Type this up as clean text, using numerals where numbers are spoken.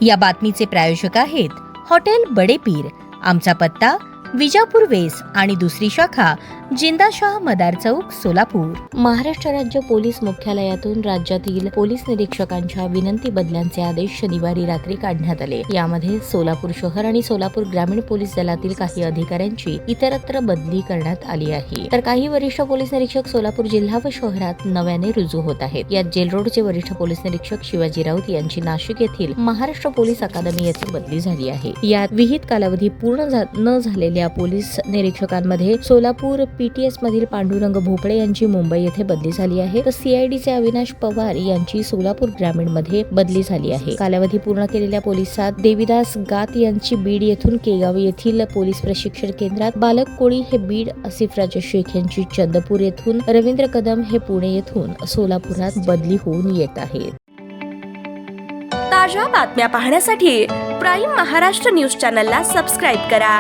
या बातमीचे प्रायोजक आहेत हॉटेल बडे पीर। आमचा पत्ता विजापूर वेस आणि दुसरी शाखा जिंदाशाह मदार चौक सोलापूर। महाराष्ट्र राज्य पोलीस मुख्यालयातून राज्यातील पोलीस निरीक्षकांच्या विनंती बदल्यांचे आदेश शनिवारी रात्री काढण्यात आले। यामध्ये सोलापूर शहर आणि सोलापूर ग्रामीण पोलीस दलातील काही अधिकाऱ्यांची इतरत्र बदली करण्यात आली आहे, तर काही वरिष्ठ पोलीस निरीक्षक सोलापूर जिल्हा व शहरात नव्याने रुजू होत आहेत। यात जेल रोडचे वरिष्ठ पोलीस निरीक्षक शिवाजी राऊत यांची नाशिक येथील महाराष्ट्र पोलीस अकादमी येथे बदली झाली आहे। यात विहित कालावधी पूर्ण न झालेल्या पोलीस निरीक्षकांमध्ये सोलापूर पीटीएस मधील पांडुरंग भोपळे यांची मुंबई येथे बदली झाली आहे, तर सीआयडीचे अविनाश पवार यांची सोलापूर ग्रामीण मध्ये बदली झाली आहे। कालावधी पूर्ण केलेल्या पोलिसात देविदास गात यांची बीड येथून केगाव येथील पोलीस प्रशिक्षण केंद्रात, बालक कोळी हे बीड, आसिफ राजा शेख यांची चंदपूर येथून, रवींद्र कदम हे पुणे येथून सोलापुरात बदली होऊन येत आहेत। ताज्या बातम्या पाहण्यासाठी प्राईम महाराष्ट्र न्यूज चॅनलला सबस्क्राईब करा।